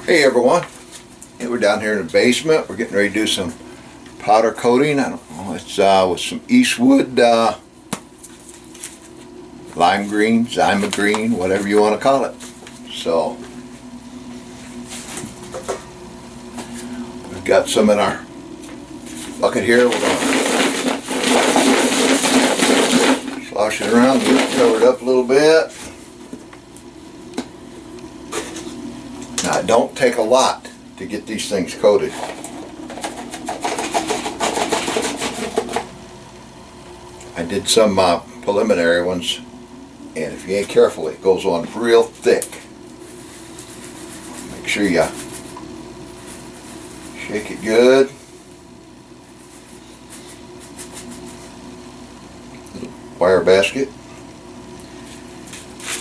Hey everyone, hey, we're down here in the basement. We're getting ready to do some powder coating. I don't know, it's with some Eastwood lime green, Semi green, whatever you want to call it. So we've got some in our bucket here. We're going to slosh it around, get it covered up a little bit. Now, it don't take a lot to get these things coated. I did some preliminary ones, and if you ain't careful, it goes on real thick. Make sure you shake it good. Little wire basket.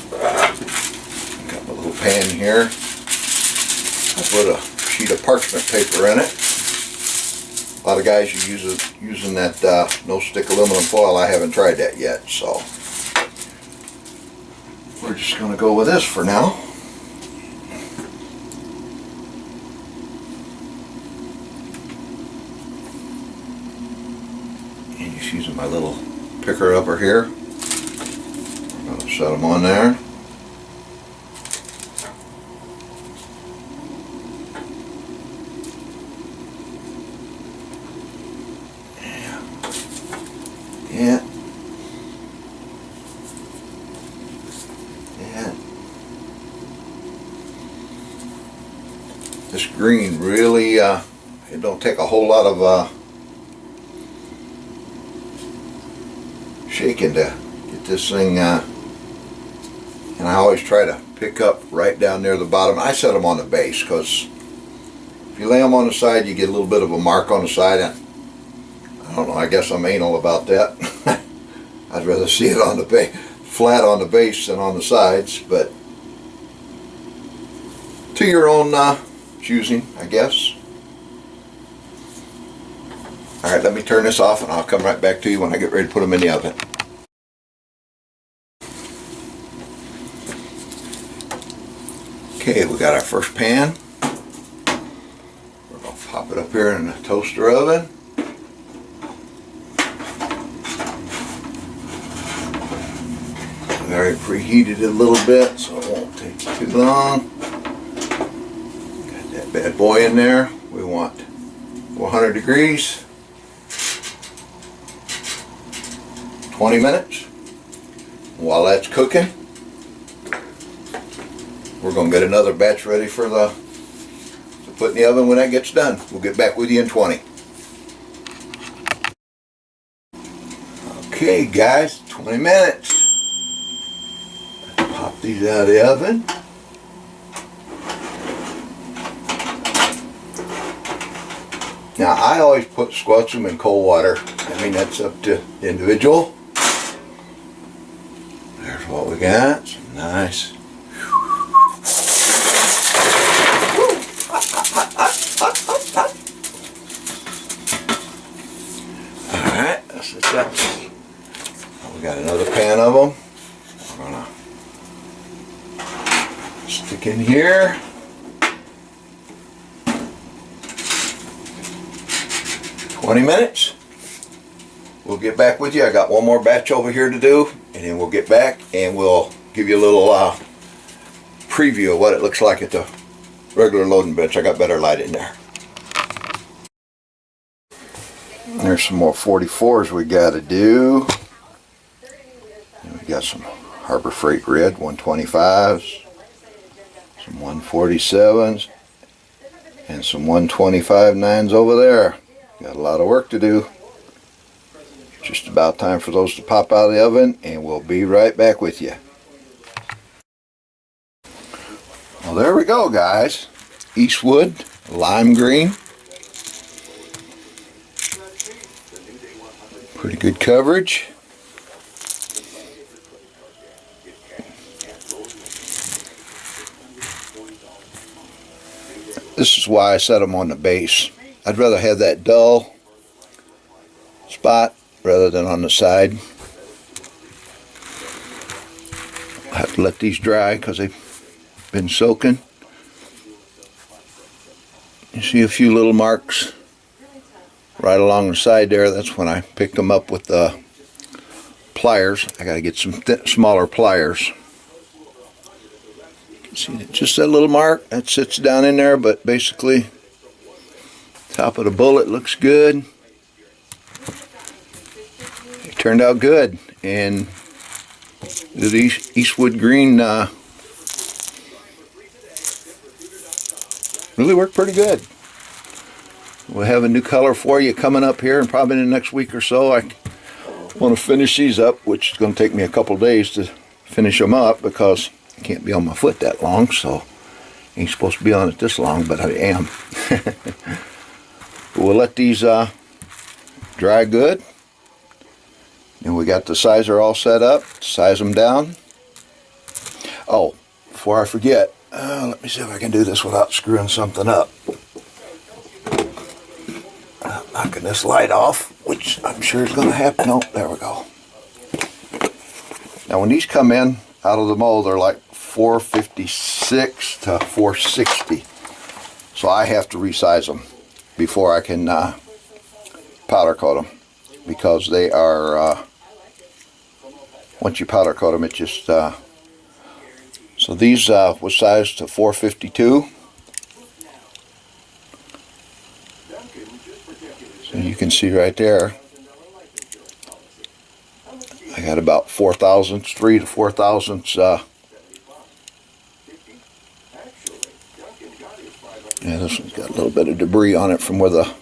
Got my little pan here. I put a sheet of parchment paper in it. A lot of guys are using that no-stick aluminum foil. I haven't tried that yet, so we're just going to go with this for now. And just using my little picker upper here. I'm going to set them on there. Yeah. This green really, it don't take a whole lot of shaking to get this thing, and I always try to pick up right down near the bottom. I set them on the base because if you lay them on the side, you get a little bit of a mark on the side, and I don't know, I guess I'm anal about that. I'd rather see it on the base, flat on the base than on the sides, but to your own choosing, I guess. Alright, let me turn this off and I'll come right back to you when I get ready to put them in the oven. Okay, we got our first pan. We're going to pop it up here in the toaster oven. I already preheated it a little bit, so it won't take too long. Got that bad boy in there. We want 400 degrees. 20 minutes. While that's cooking, we're going to get another batch ready for to put in the oven when that gets done. We'll get back with you in 20. Okay guys, 20 minutes. Pop these out of the oven. Now I always squelch them in cold water. I mean, that's up to the individual. There's what we got. Some nice. Alright, that's it. We got another pan of them. We're gonna stick in here. "20 minutes. We'll get back with you. I got one more batch over here to do, and then we'll get back and we'll give you a little preview of what it looks like at the regular loading bench. I got better light in there. There's some more 44s we got to do. And we got some Harbor Freight Red 125s, some 147s, and some 125 9s over there. Got a lot of work to do. Just about time for those to pop out of the oven, and we'll be right back with you. Well, there we go, guys. Eastwood lime green. Pretty good coverage. This is why I set them on the base. I'd rather have that dull spot rather than on the side. I have to let these dry because they've been soaking. See a few little marks right along the side there. That's when I picked them up with the pliers. I got to get some smaller pliers. See, just that little mark that sits down in there, but basically top of the bullet looks good. It turned out good, and the Eastwood green really worked pretty good. We'll have a new color for you coming up here, and probably in the next week or so. I want to finish these up, which is going to take me a couple days to finish them up because I can't be on my foot that long, so I ain't supposed to be on it this long, but I am. We'll let these dry good. And we got the sizer all set up. Size them down. Oh, before I forget, let me see if I can do this without screwing something up. Knocking this light off, which I'm sure is going to happen. Oh, there we go. Now when these come in out of the mold, they're like 456 to 460. So I have to resize them before I can powder coat them, because they are, once you powder coat them, it just, so these was sized to 452. So you can see right there, I got about 4 thousandths, 3 to 4 thousandths, yeah, this one's got a little bit of debris on it from where the,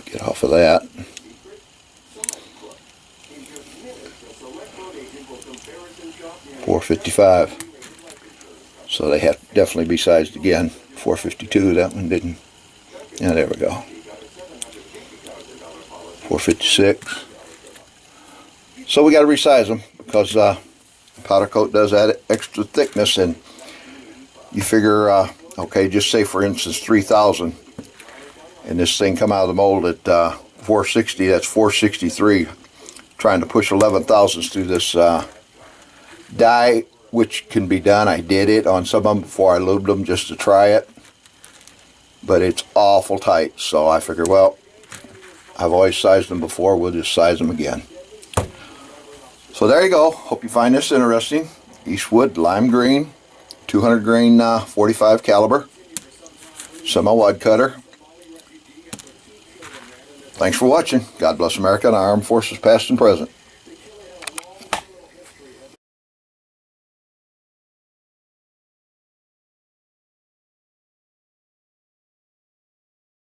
get off of that. $455. So they have to definitely be sized again. $452, that one didn't. Yeah, there we go. $456. So we got to resize them because powder coat does add extra thickness, and you figure, okay, just say for instance 3,000, and this thing come out of the mold at 460, that's 463. Trying to push 11 thousandths through this die, which can be done. I did it on some of them before I lubed them just to try it, but it's awful tight. So I figured, well, I've always sized them before, we'll just size them again. So there you go. Hope you find this interesting. Eastwood lime green, 200 grain 45 caliber Semi Wadcutter. Thanks for watching. God bless America and our armed forces past and present.